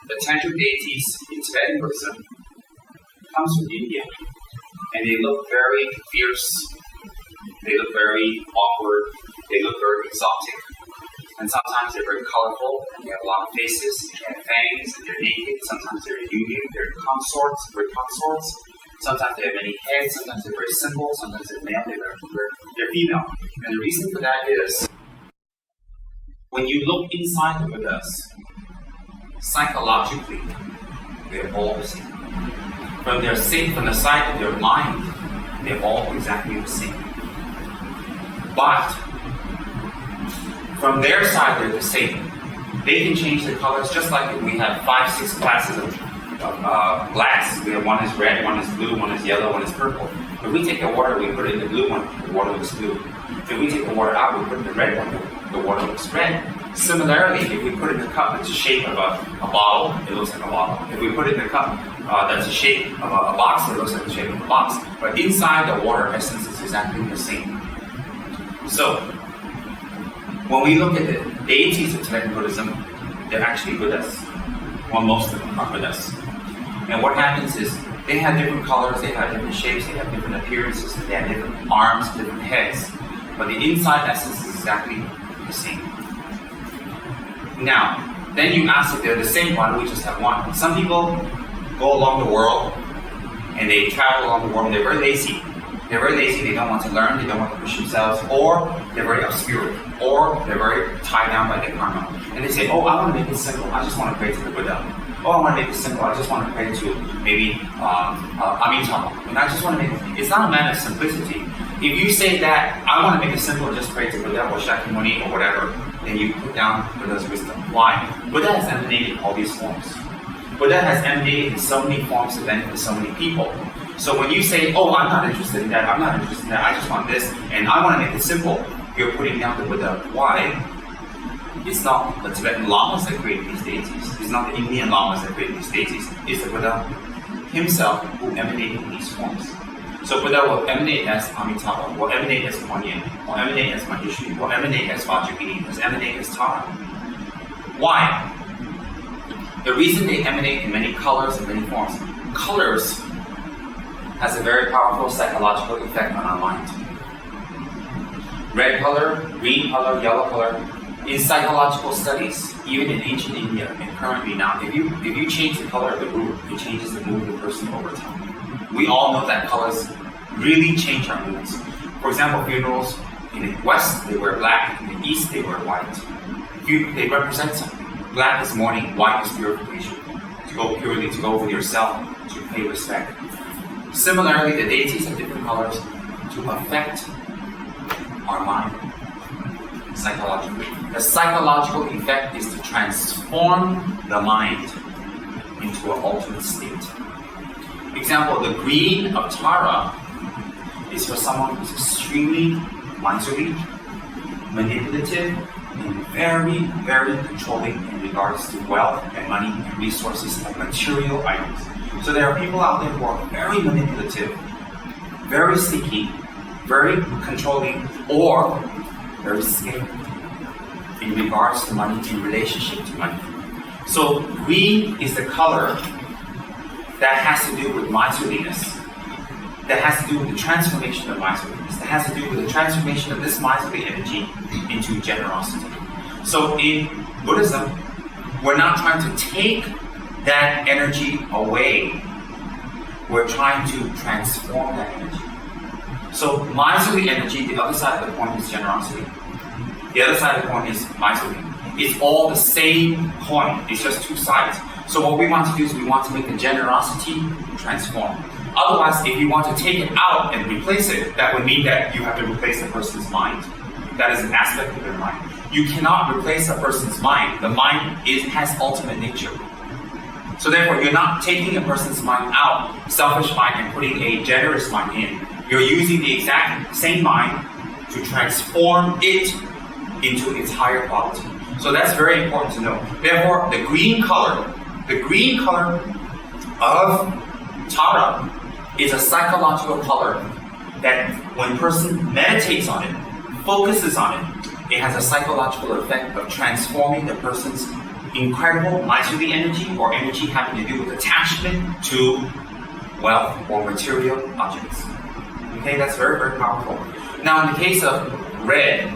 The Tantric Deities in Tibetan Buddhism comes from India, and they look very fierce, they look very awkward, they look very exotic, and sometimes they're very colorful, and they have a lot of faces, they have fangs, and they're naked, sometimes they're nude, they're consorts, sometimes they have many heads, sometimes they're very simple, sometimes they're male, they're female. And the reason for that is, when you look inside the Buddhas, psychologically, they're all the same. From the side of their mind, they're all exactly the same. But from their side, they're the same. They can change the colors, just like if we have 5-6 classes of glass. We have one is red, one is blue, one is yellow, one is purple. If we take the water, we put it in the blue one, the water looks blue. If we take the water out, we put it in the red one, the water looks red. Similarly, if we put it in a cup that's the shape of a bottle, it looks like a bottle. If we put it in a cup that's the shape of a box, it looks like the shape of a box. But inside the water essence is exactly the same. So, when we look at the deities of Tibetan Buddhism, they're actually Buddhas. Well, most of them are Buddhas. And what happens is, they have different colors, they have different shapes, they have different appearances, they have different arms, different heads. But the inside essence is exactly the same. Now, then you ask if they're the same, why do we just have one? Some people go along the world, and they travel along the world, and they're very lazy. They're very lazy, they don't want to learn, they don't want to push themselves, or they're very obscure, or they're very tied down by their karma. And they say, oh, I want to make it simple, I just want to pray to the Buddha. Oh, I want to make it simple, I just want to pray to maybe Amitabha. And I just want to make it, it's not a matter of simplicity. If you say that, I want to make it simple, just pray to Buddha or Shakyamuni or whatever, then you put down Buddha's wisdom. Why? Buddha has emanated in all these forms. Buddha has emanated in so many forms to benefit so many people. So when you say, oh, I'm not interested in that, I'm not interested in that, I just want this, and I want to make it simple, you're putting down the Buddha. Why? It's not the Tibetan lamas that created these deities. It's not the Indian lamas that created these deities. It's the Buddha himself who emanated in these forms. So Buddha will emanate as Amitabha, will emanate as Kuan Yin, will emanate as Manjushri, will emanate as Vajrayana, will emanate as Tara. Why? The reason they emanate in many colors and many forms, colors has a very powerful psychological effect on our mind. Red color, green color, yellow color. In psychological studies, even in ancient India and currently now, if you change the color of the room, it changes the mood of the person over time. We all know that colors really change our moods. For example, funerals in the West, they wear black. In the East, they wear white. They represent something. Black is mourning, white is purification. To go purely, to go with yourself, to pay respect. Similarly, the deities have different colors to affect our mind psychologically. The psychological effect is to transform the mind into an alternate state. Example, the green of Tara is for someone who's extremely miserly, manipulative, and very, very controlling in regards to wealth and money and resources and material items. So there are people out there who are very manipulative, very sneaky, very controlling, or very scared in regards to money, in relationship to money. So green is the color that has to do with miserliness, that has to do with the transformation of miserliness, that has to do with the transformation of this miserly energy into generosity. So in Buddhism, we're not trying to take that energy away. We're trying to transform that energy. So miserly energy, the other side of the coin is generosity. The other side of the coin is miserly. It's all the same coin. It's just two sides. So what we want to do is we want to make the generosity transform. Otherwise, if you want to take it out and replace it, that would mean that you have to replace the person's mind. That is an aspect of their mind. You cannot replace a person's mind. The mind has ultimate nature. So therefore, you're not taking a person's mind out, selfish mind, and putting a generous mind in. You're using the exact same mind to transform it into its higher quality. So that's very important to know. Therefore, the green color of Tara is a psychological color that when a person meditates on it, focuses on it, it has a psychological effect of transforming the person's incredible miserly energy or energy having to do with attachment to wealth or material objects. Okay, that's very, very powerful. Now, in the case of red,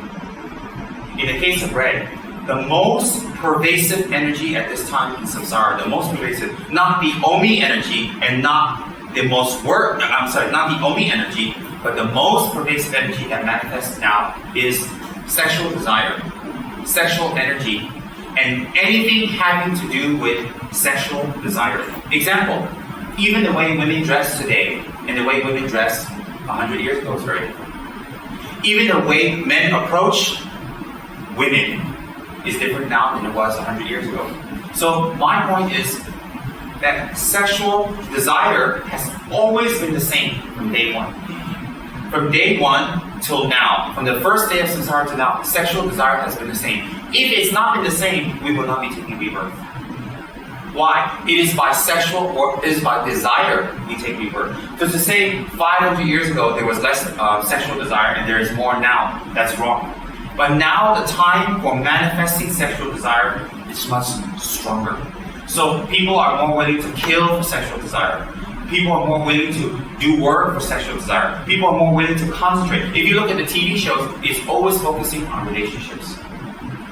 the most pervasive energy at this time in samsara, the most pervasive, not the Omi energy and not the not the Omi energy, but the most pervasive energy that manifests now is sexual desire, sexual energy, and anything having to do with sexual desire. Example, even the way women dress today and the way women dress 100 years ago is very different. Even the way men approach women is different now than it was 100 years ago. So my point is that sexual desire has always been the same from day one. From day one till now, from the first day of samsara to now, sexual desire has been the same. If it's not been the same, we will not be taking rebirth. Why? It is by sexual or it is by desire we take rebirth. So to say 500 years ago there was less sexual desire and there is more now, that's wrong. But now the time for manifesting sexual desire is much stronger. So people are more willing to kill for sexual desire. People are more willing to do work for sexual desire. People are more willing to concentrate. If you look at the TV shows, it's always focusing on relationships.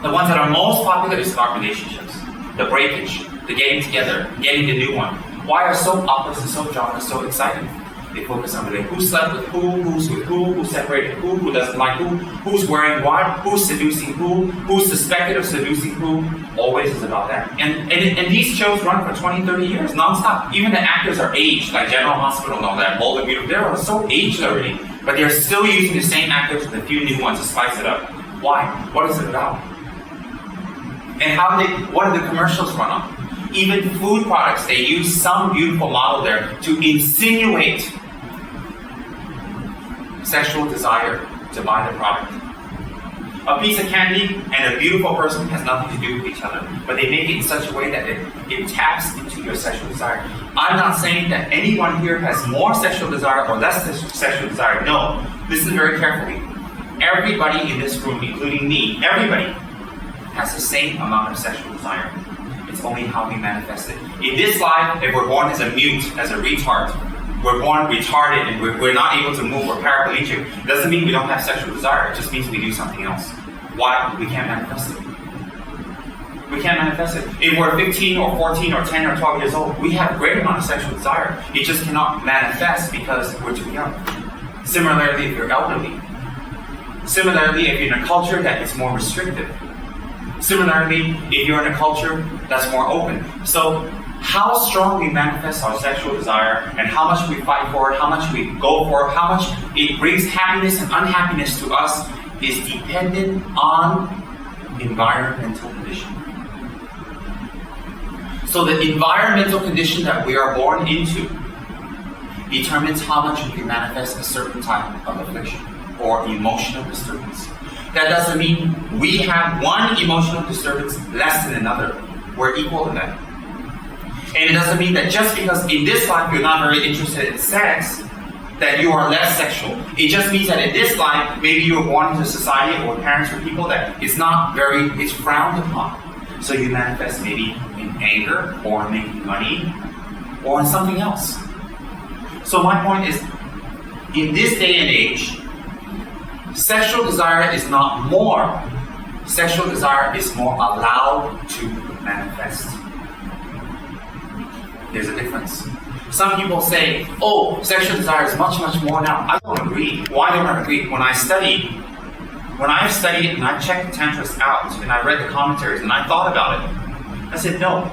The ones that are most popular is about relationships. The breakage, the getting together, getting the new one. Why are soap operas and soap genres so exciting? They focus on who slept with who's with who separated who doesn't like who's wearing what, who's seducing who's suspected of seducing who. Always is about that. And these shows run for 20, 30 years, non-stop. Even the actors are aged, like General Hospital and all that, Bold and Beautiful. They're so aged already, but they're still using the same actors with a few new ones to spice it up. Why? What is it about? And what do the commercials run on? Even food products, they use some beautiful model there to insinuate sexual desire to buy the product. A piece of candy and a beautiful person has nothing to do with each other, but they make it in such a way that it taps into your sexual desire. I'm not saying that anyone here has more sexual desire or less sexual desire. No, listen very carefully. Everybody in this room, including me, everybody has the same amount of sexual desire. It's only how we manifest it. In this life, if we're born as a mute, as a retard, we're born retarded and we're not able to move or paraplegic, it doesn't mean we don't have sexual desire. It just means we do something else. Why? We can't manifest it. We can't manifest it. If we're 15 or 14 or 10 or 12 years old, we have a great amount of sexual desire. It just cannot manifest because we're too young. Similarly, if you're elderly. Similarly, if you're in a culture that is more restrictive. Similarly, if you're in a culture that's more open. So, how strong we manifest our sexual desire and how much we fight for it, how much we go for it, how much it brings happiness and unhappiness to us is dependent on environmental condition. So the environmental condition that we are born into determines how much we can manifest a certain type of affliction or emotional disturbance. That doesn't mean we have one emotional disturbance less than another. We're equal in that. And it doesn't mean that just because in this life you're not very interested in sex, that you are less sexual. It just means that in this life, maybe you were born into a society or parents or people that it's frowned upon. So you manifest maybe in anger or in making money or in something else. So my point is, in this day and age, sexual desire is not more. Sexual desire is more allowed to manifest. There's a difference. Some people say, oh, sexual desire is much, much more now. I don't agree. Why don't I agree? When I've studied and I checked the tantras out and I read the commentaries and I thought about it, I said, no.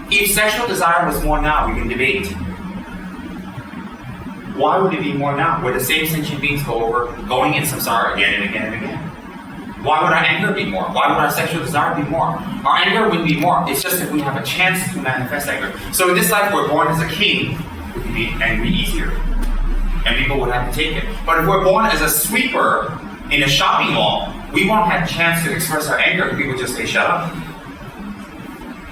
If sexual desire was more now, we can debate. Why would it be more now? Where the same sentient beings going in samsara again and again and again. Why would our anger be more? Why would our sexual desire be more? Our anger would be more. It's just that we have a chance to manifest anger. So in this life, we're born as a king, we can be angry easier. And people would have to take it. But if we're born as a sweeper in a shopping mall, we won't have a chance to express our anger. People just say, shut up.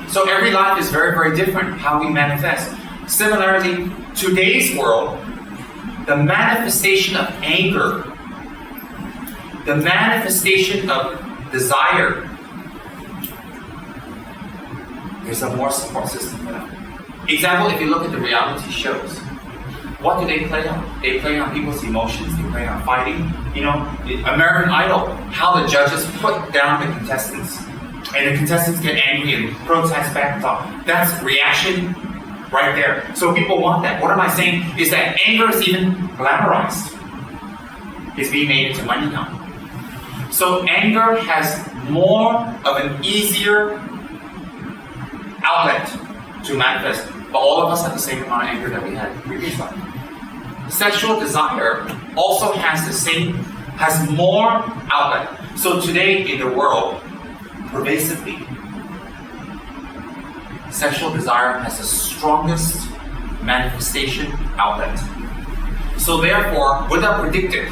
So every life is very, very different how we manifest. Similarly, today's world, the manifestation of anger, the manifestation of desire There's a more support system for them. Example, if you look at the reality shows, what do they play on? They play on people's emotions, they play on fighting. You know, American Idol, how the judges put down the contestants. And the contestants get angry and protest back and talk. That's reaction right there. So people want that. What am I saying? Is that anger is even glamorized. It's being made into money now. So anger has more of an easier outlet to manifest. But all of us have the same amount of anger that we had previously. Sexual desire also has more outlet. So today in the world, pervasively, sexual desire has the strongest manifestation outlet. So therefore, Buddha predicted,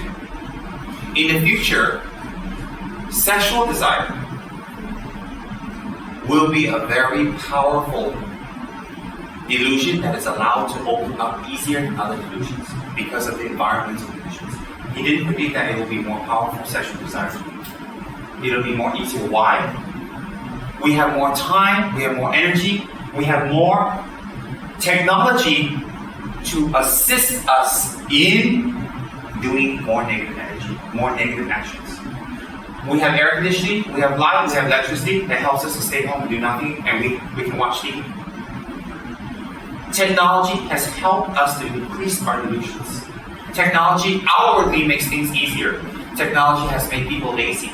in the future, sexual desire will be a very powerful delusion that is allowed to open up easier than other delusions because of the environmental conditions. He didn't predict that it will be more powerful sexual desire. It'll be more easier. Why? We have more time, we have more energy, we have more technology to assist us in doing more negative energy, more negative actions. We have air conditioning, we have light, we have electricity that helps us to stay home and do nothing, and we can watch TV. Technology has helped us to increase our delusions. Technology outwardly makes things easier. Technology has made people lazy.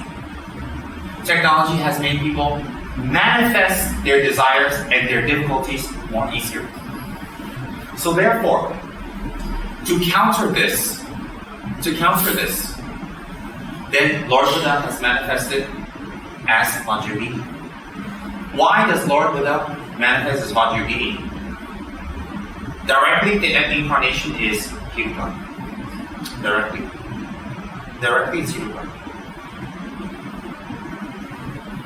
Technology has made people manifest their desires and their difficulties more easier. So therefore, to counter this, then Lord Buddha has manifested as Vajrayogini. Why does Lord Buddha manifest as Vajrayogini? Directly, the incarnation is Hiruka. Directly is Hiruka.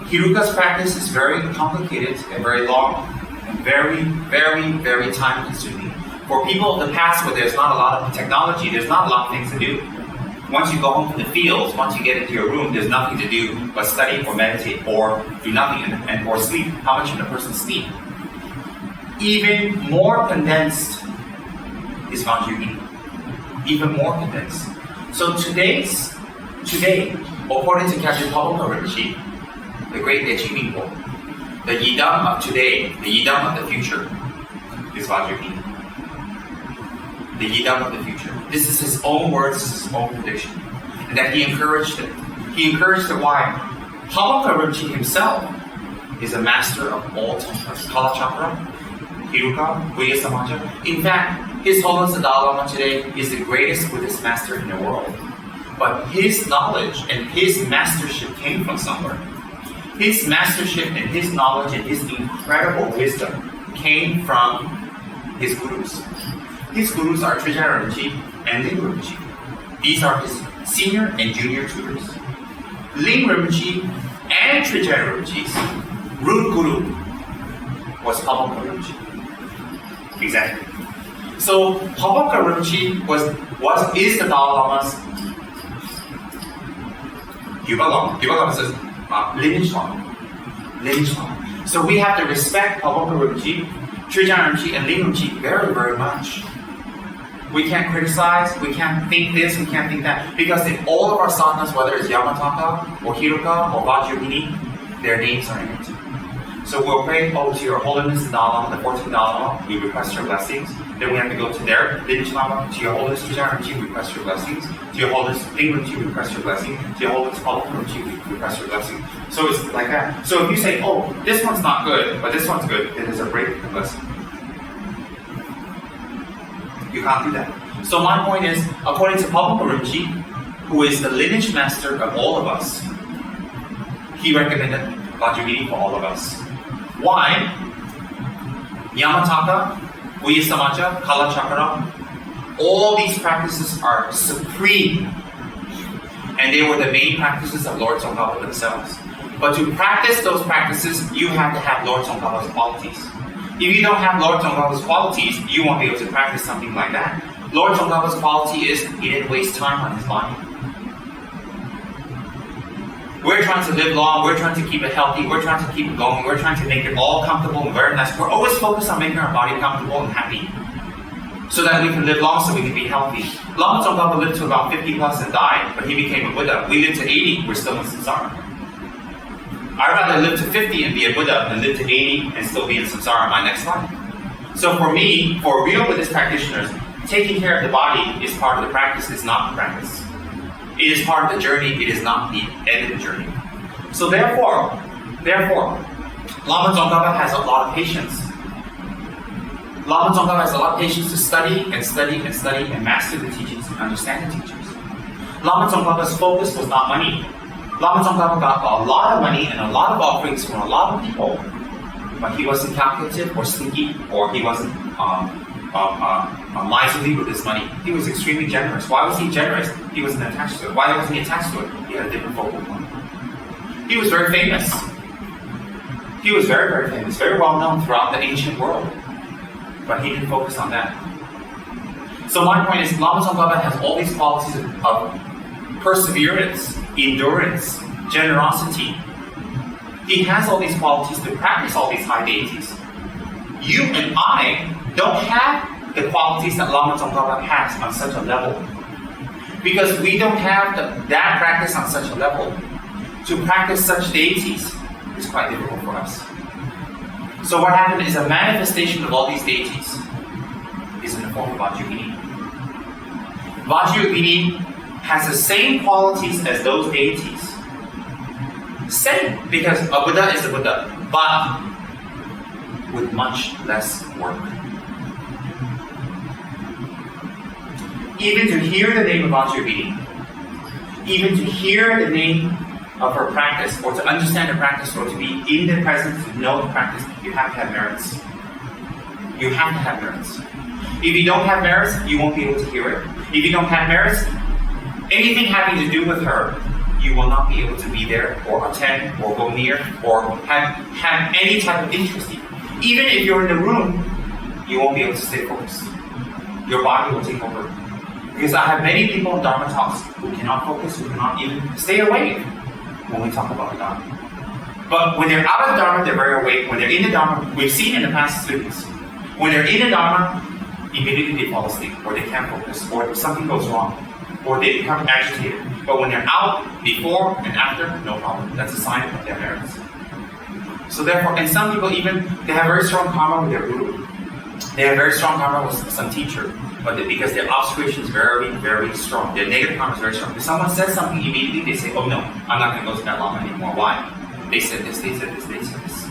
Hiruka's practice is very complicated and very long and very, very, very time consuming. For people of the past where there's not a lot of technology, there's not a lot of things to do. Once you go home from the fields, once you get into your room, there's nothing to do but study or meditate or do nothing or sleep. How much can a person sleep? Even more condensed is Vajrayogini. Even more condensed. So today, according to Kapchen Tulku Rinpoche, the great achieving goal, the Yidam of today, the Yidam of the future, is Vajrayogini. The Yidam of the future. This is his own words, this is his own prediction. And that he encouraged it. He encouraged it. Why? Tulku Rinpoche himself is a master of all tantras. Kala Chakra, Hiruka, Buddha Samaja. In fact, His Holiness the Dalai Lama today is the greatest Buddhist master in the world. But his knowledge and his mastership came from somewhere. His mastership and his knowledge and his incredible wisdom came from his gurus. His gurus are Trijaya Rinpoche and Ling Rinpoche. These are his senior and junior tutors. Ling Rinpoche and Trijaya Rinpoche's root guru was Tulku Rinpoche. Exactly. So Tulku Rinpoche is the Dalai Lama's Gyupa Lama says lineage Lama. So we have to respect Tulku Rinpoche, Trijaya Rinpoche, and Ling Rinpoche very, very much. We can't criticize, we can't think this, we can't think that. Because in all of our sadhanas, whether it's Yamataka, or Hiruka, or Vajrayogini, their names are in it. So we'll pray, to your Holiness the Dalai Lama, the 14th Dalai Lama, we request your blessings. Then we have to go to their lineage Lama, to your Holiness Trijaya Rinpoche, we request your blessings. To your Holiness Ling Rinpoche, we request your blessing. To your Holiness Tulku Rinpoche, we request your blessing. So it's like that. So if you say, this one's not good, but this one's good, then there's a break in the blessing. You can't do that. So my point is, according to Tulku Rinpoche, who is the lineage master of all of us, he recommended Vajrayogini for all of us. Why? Yamataka, Buddha Samaja, Kala Chakra, all these practices are supreme. And they were the main practices of Lord Tsongkhapa themselves. But to practice those practices, you have to have Lord Tsongkhapa's qualities. If you don't have Lord Tsongkhapa's qualities, you won't be able to practice something like that. Lord Tsongkhapa's quality is he didn't waste time on his body. We're trying to live long, we're trying to keep it healthy, we're trying to keep it going, we're trying to make it all comfortable and very nice. We're always focused on making our body comfortable and happy, so that we can live long, so we can be healthy. Lama Tsongkhapa lived to about 50 plus and died, but he became a Buddha. We live to 80, we're still in samsara. I'd rather live to 50 and be a Buddha than live to 80 and still be in samsara in my next life. So for me, for real Buddhist practitioners, taking care of the body is part of the practice, it's not the practice. It is part of the journey, it is not the end of the journey. So therefore, Lama Tsongkhapa has a lot of patience. Lama Tsongkhapa has a lot of patience to study and master the teachings and understand the teachings. Lama Tsongkhapa's focus was not money. Lama Tsongkhapa got a lot of money and a lot of offerings from a lot of people, but he wasn't calculative or sneaky, or he wasn't miserly with his money. He was extremely generous. Why was he generous? He wasn't attached to it. Why wasn't he attached to it? He had a different focal point. He was very famous. He was very, very famous, very well known throughout the ancient world. But he didn't focus on that. So my point is, Lama Tsongkhapa has all these qualities of perseverance, endurance, generosity. He has all these qualities to practice all these high deities. You and I don't have the qualities that Lama Tsongkhapa has on such a level. Because we don't have that practice on such a level. To practice such deities is quite difficult for us. So what happened is a manifestation of all these deities is in the form of Vajrayogini. Vajrayogini has the same qualities as those deities. Same, because a Buddha is a Buddha, but with much less work. Even to hear the name of Vajrayogini, even to hear the name of her practice, or to understand the practice, or to be in the presence, to know the practice, you have to have merits. You have to have merits. If you don't have merits, you won't be able to hear it. If you don't have merits, anything having to do with her, you will not be able to be there, or attend, or go near, or have any type of interest in. Even if you're in the room, you won't be able to stay focused. Your body will take over. Because I have many people in Dharma talks who cannot focus, who cannot even stay awake when we talk about the Dharma. But when they're out of the Dharma, they're very awake. When they're in the Dharma, we've seen in the past students, when they're in the Dharma, immediately they fall asleep, or they can't focus, or something goes wrong, or they become agitated. But when they're out, before and after, no problem. That's a sign of their merits. So therefore, and some people even, they have very strong karma with their guru. They have very strong karma with some teacher. But because their observation is very, very strong. Their negative karma is very strong. If someone says something immediately, they say, oh no, I'm not going to go to that Lama anymore. Why? They said this, they said this, they said this.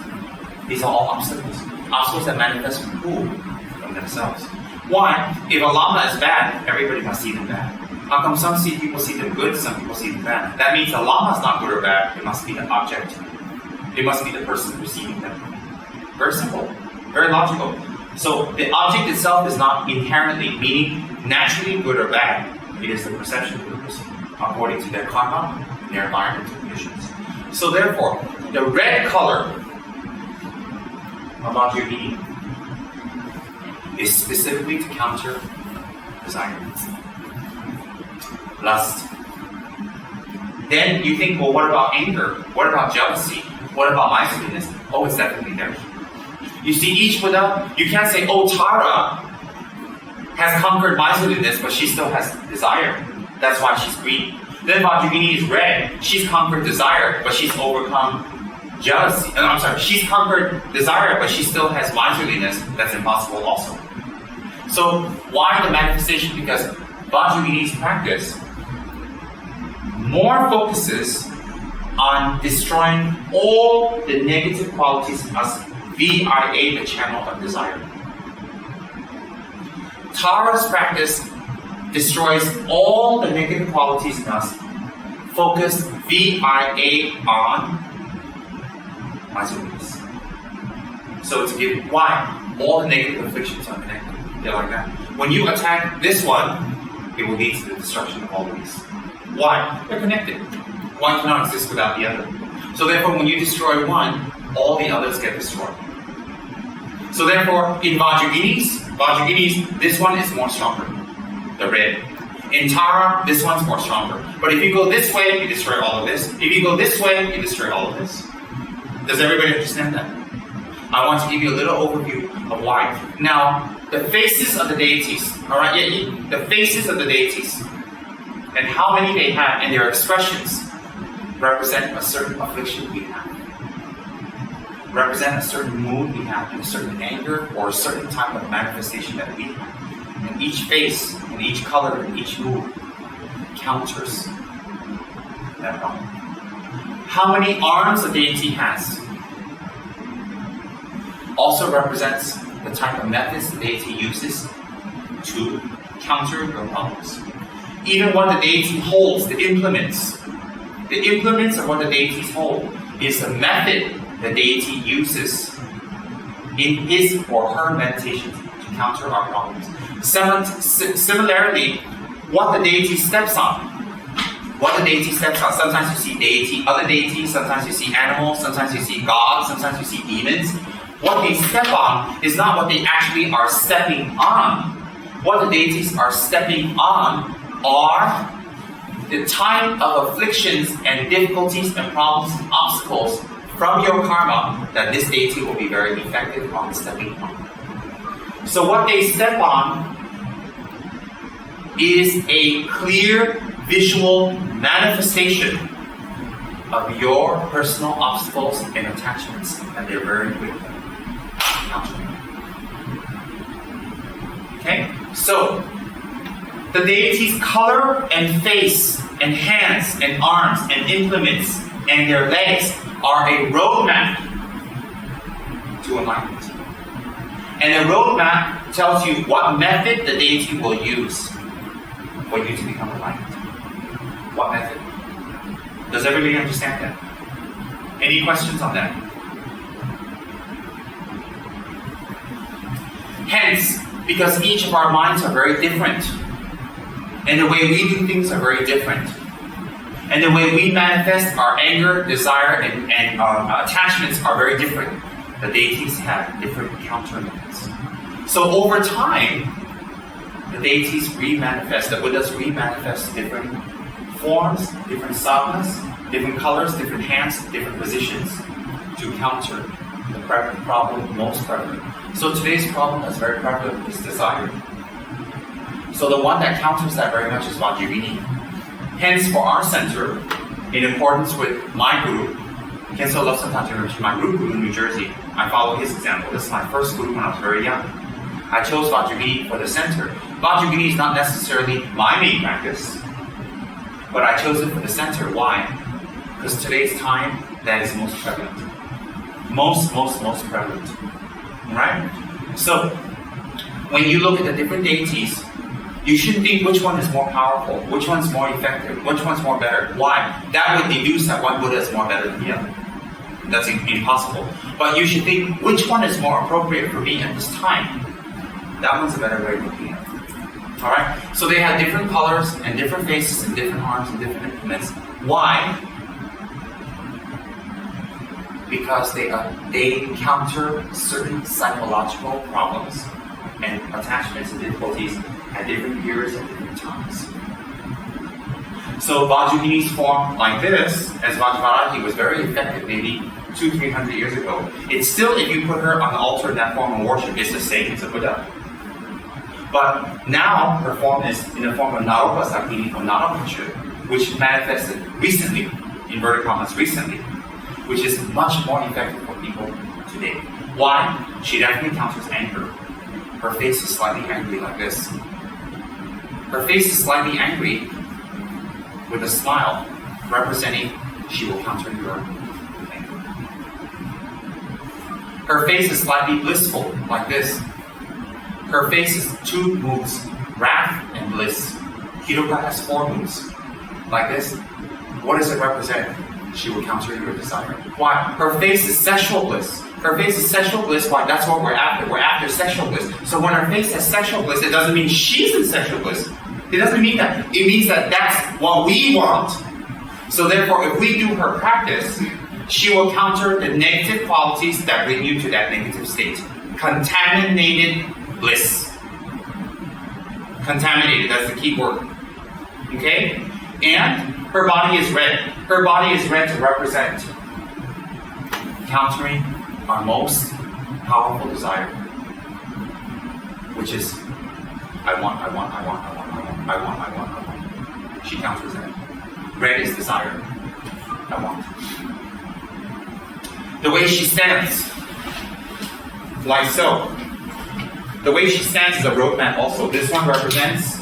These are all obstacles. Obstacles that manifest from who? From themselves. Why? If a Lama is bad, everybody must see them bad. How come some people see them good, some people see them bad? That means the Lama is not good or bad. It must be the object. It must be the person receiving them. Very simple. Very logical. So the object itself is not inherently, meaning naturally good or bad. It is the perception of the person, according to their karma and their environmental conditions. So therefore, the red color of Vajrayogini is specifically to counter desire, lust. Then you think, well, what about anger? What about jealousy? What about miserliness? Oh, it's definitely there. You see, each Buddha, you can't say, oh, Tara has conquered miserliness, but she still has desire. That's why she's green. Then Vajrayogini is red. She's conquered desire, but she's overcome jealousy. She's conquered desire, but she still has miserliness. That's impossible also. So why the manifestation? Because Vajrayogini's practice more focuses on destroying all the negative qualities in us via the channel of desire. Tara's practice destroys all the negative qualities in us, focused via on miserliness. So it's given. Why? All the negative afflictions are connected. They're like that. When you attack this one, it will lead to the destruction of all of these. Why? They're connected. One cannot exist without the other. So therefore, when you destroy one, all the others get destroyed. So therefore, in Vajrayogini's, this one is more stronger, the red. In Tara, this one's more stronger. But if you go this way, you destroy all of this. If you go this way, you destroy all of this. Does everybody understand that? I want to give you a little overview of why. Now, the faces of the deities, alright, the faces of the deities, and how many they have, and their expressions, represent a certain affliction we have. Represent a certain mood we have, and a certain anger, or a certain type of manifestation that we have. And each face, and each color, and each mood counters that problem. How many arms a deity has also represents the type of methods the deity uses to counter your problems. Even what the deity holds, the implements of what the deities hold is the method the deity uses in his or her meditation to counter our problems. Similarly, what the deity steps on. Sometimes you see other deities, sometimes you see animals, sometimes you see gods, sometimes you see demons. What they step on is not what they actually are stepping on. What the deities are stepping on are the type of afflictions and difficulties and problems and obstacles from your karma that this deity will be very effective on stepping on. So what they step on is a clear visual manifestation of your personal obstacles and attachments, and they're very quick to counter. Okay? So the deity's color and face and hands and arms and implements and their legs are a roadmap to enlightenment. And a roadmap tells you what method the deity will use for you to become enlightened. What method? Does everybody understand that? Any questions on that? Hence, because each of our minds are very different, and the way we do things are very different, and the way we manifest our anger, desire, and attachments are very different, the deities have different counter methods. So over time, the deities remanifest, the Buddhas remanifest different forms, different sadhanas, different colors, different hands, different positions to counter the problem most prevalent. So today's problem that's very prevalent is desire. So the one that counters that very much is Vajrayana. Hence, for our center, in accordance with my guru, Khenso Lobsang Tantric Rinpoche, my guru in New Jersey, I follow his example. This is my first guru when I was very young. I chose Vajrayana for the center. Vajrayana is not necessarily my main practice, but I chose it for the center. Why? Because today's time, that is most prevalent. Most prevalent. Right? So, when you look at the different deities, you shouldn't think which one is more powerful, which one's more effective, which one's more better. Why? That would deduce that one Buddha is more better than the other. That's impossible. But you should think, which one is more appropriate for me at this time? That one's a better way of looking at it. Alright? So they have different colors and different faces and different arms and different implements. Why? Because they encounter certain psychological problems and attachments and difficulties at different periods at different times. So Vajrayani's form like this, as Vajrayana was very effective maybe 200-300 years ago. It's still, if you put her on the altar in that form of worship, it's the same as a Buddha. But now her form is in the form of Naropa Sakini or Narapacha, which manifested recently, inverted commas recently, which is much more effective for people today. Why? She definitely counters anger. Her face is slightly angry like this. Her face is slightly angry with a smile, representing she will counter your anger. Her face is slightly blissful like this. Her face is two moods, wrath and bliss. Hiroka has four moods like this. What does it represent? She will counter your desire. Why? Her face is sexual bliss. Her face is sexual bliss. Why? That's what we're after. We're after sexual bliss. So when her face has sexual bliss, it doesn't mean she's in sexual bliss. It doesn't mean that. It means that that's what we want. So therefore, if we do her practice, she will counter the negative qualities that bring you to that negative state. Contaminated bliss. Contaminated, that's the key word. Okay? And her body is red. Her body is red to represent countering our most powerful desire, which is I want. She counters that. Red is desire. I want. The way she stands, like so. The way she stands is a roadmap also. This one represents,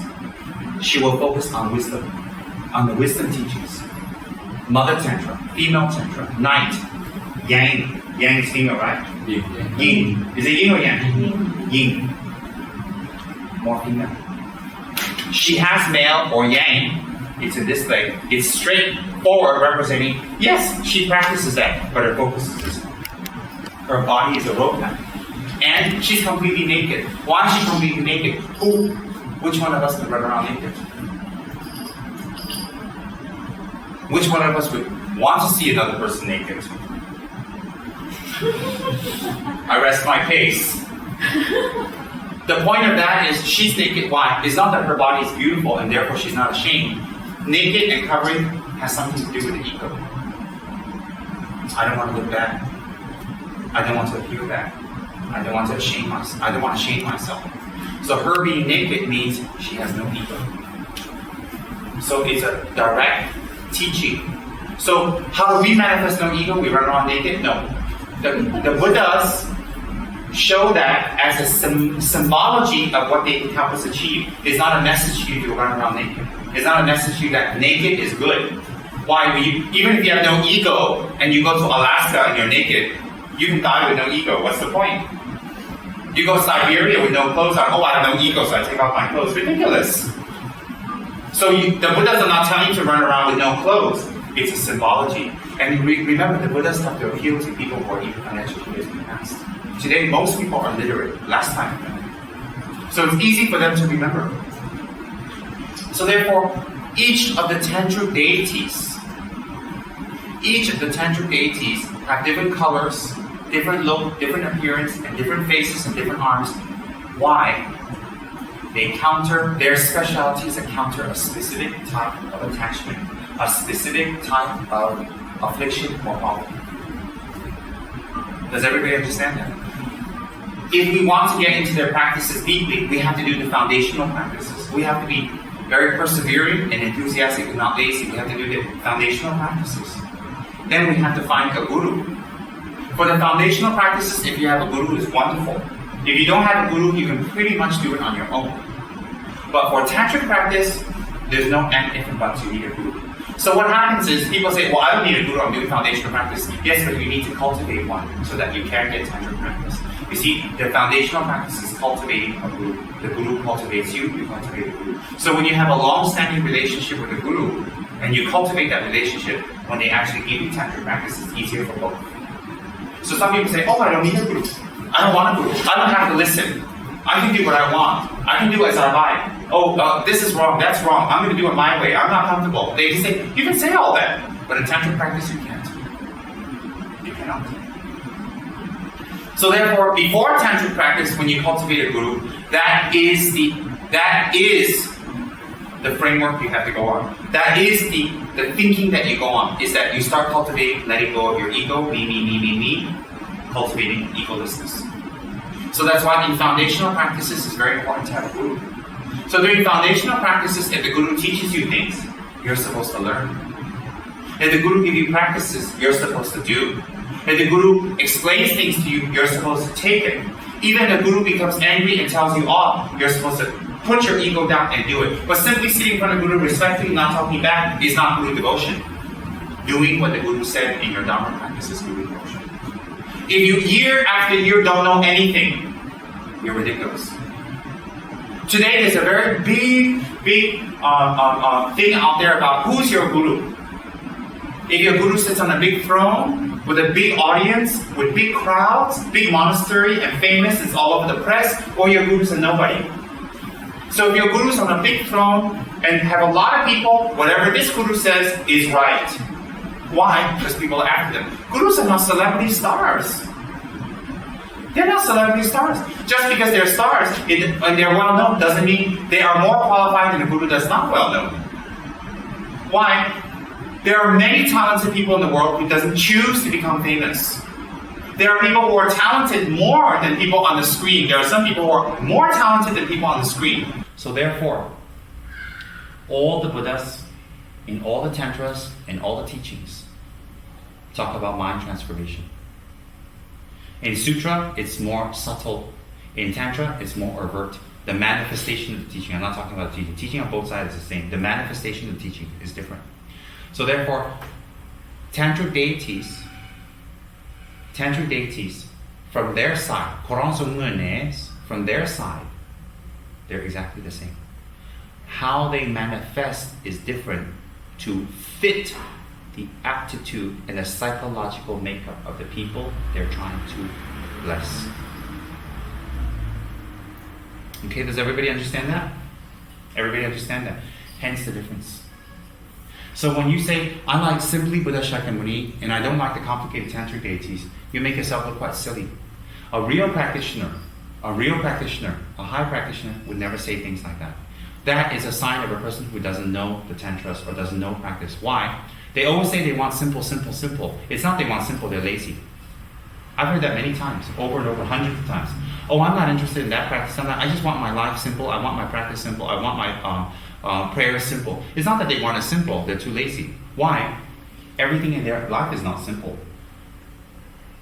she will focus on wisdom, on the wisdom teachings. Mother Tantra, female Tantra, night, yang. Yang is female, right? Yin. Is it yin or yang? Yin. More female. She has male or yang. It's in this leg. It's straightforward, representing, yes, she practices that, but her focus is this one. Her body is a roadmap. And she's completely naked. Why is she completely naked? Which one of us would run around naked? Which one of us would want to see another person naked? I rest my case. The point of that is she's naked. Why? It's not that her body is beautiful and therefore she's not ashamed. Naked and covering has something to do with the ego. I don't want to look bad. I don't want to appear bad. I don't want to shame myself. I don't want to shame myself. So her being naked means she has no ego. So it's a direct teaching. So how do we manifest no ego? We run around naked? No. The Buddhas show that as a symbology of what they can help us achieve. It's not a message to you to run around naked. It's not a message to you that naked is good. Why? Even if you have no ego and you go to Alaska and you're naked, you can die with no ego. What's the point? You go to Siberia with no clothes on. Oh, I have no ego, so I take off my clothes. Ridiculous. So the Buddhas are not telling you to run around with no clothes. It's a symbology. And remember, the Buddhas have to appeal to people who are even uneducated in the past. Today, most people are literate. Last time. So it's easy for them to remember. So therefore, each of the Tantric Deities have different colors, different look, different appearance, and different faces and different arms. Why? They counter, their specialties that counter a specific type of attachment, a specific type of affliction or problem. Does everybody understand that? If we want to get into their practices deeply, we have to do the foundational practices. We have to be very persevering and enthusiastic and not lazy. We have to do the foundational practices. Then we have to find a guru. For the foundational practices, if you have a guru, it's wonderful. If you don't have a guru, you can pretty much do it on your own. But for tantric practice, there's no and if and buts, you need a guru. So what happens is, people say, well, I don't need a guru, I'm doing foundational practice. Yes, but you need to cultivate one so that you can get tantric practice. You see, the foundational practice is cultivating a guru. The guru cultivates you, you cultivate a guru. So when you have a long-standing relationship with a guru, and you cultivate that relationship, when they actually give you tantric practice, it's easier for both. So some people say, oh, I don't need a guru. I don't want a guru. I don't have to listen. I can do what I want. I can do as I like. Oh, this is wrong, that's wrong. I'm going to do it my way. I'm not comfortable. They just say, you can say all that. But in tantric practice, you can't. You cannot. So therefore, before tantric practice, when you cultivate a guru, that is the framework you have to go on. That is the thinking that you go on, is that you start cultivating, letting go of your ego, me, cultivating egolessness. So that's why in foundational practices, it's very important to have a guru. So during foundational practices, if the guru teaches you things, you're supposed to learn. If the guru gives you practices, you're supposed to do. If the guru explains things to you, you're supposed to take it. Even if the guru becomes angry and tells you off, you're supposed to put your ego down and do it. But simply sitting in front of the guru, respectfully, not talking back, is not guru devotion. Doing what the guru said in your Dharma practice is guru devotion. If you year after year don't know anything, you're ridiculous. Today there's a very big thing out there about who's your guru. If your guru sits on a big throne with a big audience, with big crowds, big monastery and famous, it's all over the press, or your guru's a nobody. So if your guru's on a big throne and have a lot of people, whatever this guru says is right. Why? Because people are after them. Gurus are not celebrity stars. They're not celebrity stars. Just because they're stars and they're well known doesn't mean they are more qualified than a guru that's not well known. Why? There are many talented people in the world who doesn't choose to become famous. There are people who are talented more than people on the screen. There are some people who are more talented than people on the screen. So therefore, all the Buddhas, in all the Tantras, and all the teachings, talk about mind transformation. In Sutra, it's more subtle. In Tantra, it's more overt. The manifestation of the teaching, I'm not talking about the teaching. Teaching on both sides is the same. The manifestation of the teaching is different. So therefore, Tantric deities, from their side, from their side, they're exactly the same. How they manifest is different to fit the aptitude and the psychological makeup of the people they're trying to bless. Okay, does everybody understand that? Everybody understand that? Hence the difference. So when you say, I like simply Buddha Shakyamuni and I don't like the complicated Tantric deities, you make yourself look quite silly. A real practitioner, a high practitioner would never say things like that. That is a sign of a person who doesn't know the Tantras or doesn't know practice. Why? They always say they want simple. It's not they want simple, they're lazy. I've heard that many times, over and over, hundreds of times. Oh, I'm not interested in that practice. I just want my life simple. I want my practice simple. I want my prayer simple. It's not that they want it simple, they're too lazy. Why? Everything in their life is not simple.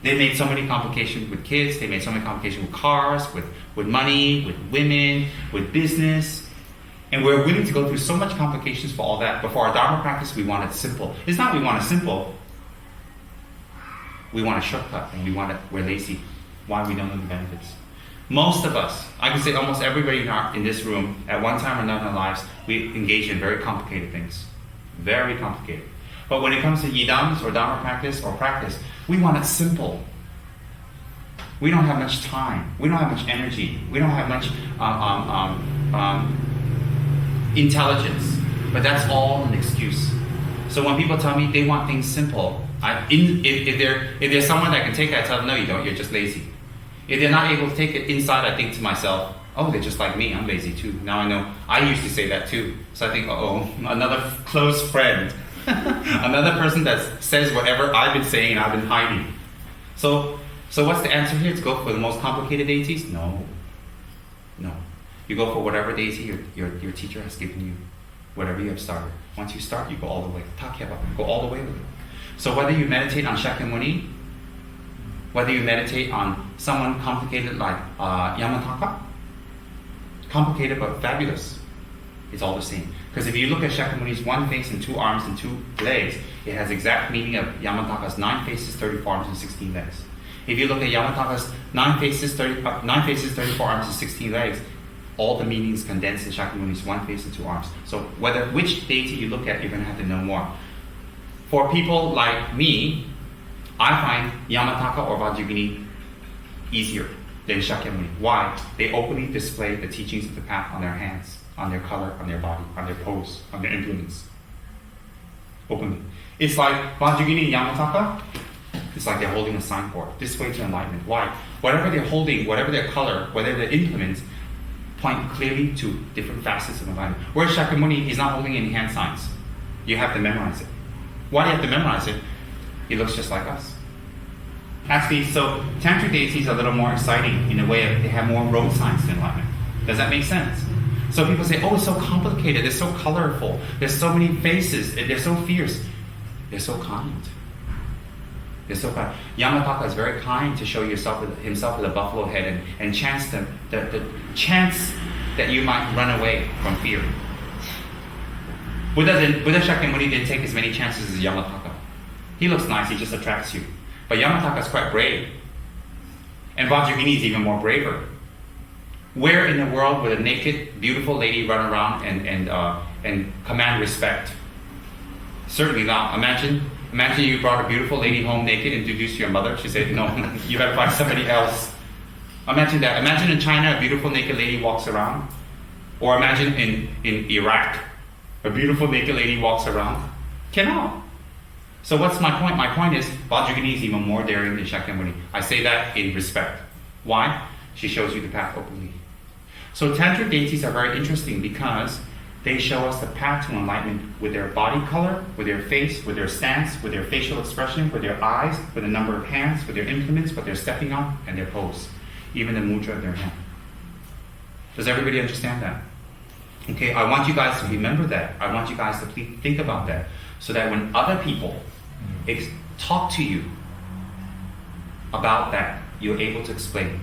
They made so many complications with kids, they made so many complications with cars, with money, with women, with business. And we're willing to go through so much complications for all that. But for our Dharma practice, we want it simple. It's not we want it simple. We want a shortcut, and we're lazy. Why? We don't know the benefits. Most of us, I can say almost everybody in this room, at one time or another in our lives, we engage in very complicated things. Very complicated. But when it comes to yidams or Dharma practice, we want it simple. We don't have much time. We don't have much energy. We don't have much intelligence. But that's all an excuse. So when people tell me they want things simple, if there's someone that can take it, I tell them, no, you don't. You're just lazy. If they're not able to take it inside, I think to myself, oh, they're just like me. I'm lazy too. Now I know. I used to say that too. So I think, another close friend. Another person that says whatever I've been saying and I've been hiding. So what's the answer here? To go for the most complicated deities? No. You go for whatever deity your teacher has given you. Whatever you have started. Once you start, you go all the way. Go all the way with it. So whether you meditate on Shakyamuni, whether you meditate on someone complicated like Yamataka, complicated but fabulous, it's all the same. Because if you look at Shakyamuni's one face and 2 arms and 2 legs, it has exact meaning of Yamataka's 9 faces, 34 arms and 16 legs. If you look at Yamataka's 9 faces, 34 arms and 16 legs, all the meanings condensed in Shakyamuni's 1 face and 2 arms. So which deity you look at, you're going to have to know more. For people like me, I find Yamataka or Vajrayogini easier than Shakyamuni. Why? They openly display the teachings of the path on their hands, on their color, on their body, on their pose, on their implements. Openly. It's like Vajrayogini and Yamataka, it's like they're holding a signboard. This way to enlightenment. Why? Whatever they're holding, whatever their color, whatever their implements, point clearly to different facets of enlightenment. Whereas Shakyamuni, he's not holding any hand signs. You have to memorize it. Why do you have to memorize it? He looks just like us. Actually, so Tantric deities are a little more exciting in a way of they have more road signs than enlightenment. Does that make sense? So people say, oh, it's so complicated, it's so colorful, there's so many faces, they're so fierce. They're so kind. They're so kind. Yamataka is very kind to show himself with a buffalo head and chance the chance that you might run away from fear. Buddha Shakyamuni didn't take as many chances as Yamataka. He looks nice, he just attracts you. But Yamataka is quite brave. And Vajrayogini is even more braver. Where in the world would a naked, beautiful lady run around and command respect? Certainly not. Imagine you brought a beautiful lady home naked and introduced to your mother. She said, no, you gotta find somebody else. Imagine that. Imagine in China, a beautiful naked lady walks around. Or imagine in Iraq, a beautiful naked lady walks around. Cannot. So what's my point? My point is, Vajrayogini is even more daring than Shakyamuni. I say that in respect. Why? She shows you the path openly. So Tantric deities are very interesting because They show us the path to enlightenment with their body color, with their face, with their stance, with their facial expression, with their eyes, with the number of hands, with their implements, what they're stepping on, and their pose. Even the mudra of their hand. Does everybody understand that? Okay, I want you guys to remember that. I want you guys to please think about that. So that when other people talk to you about that, you're able to explain.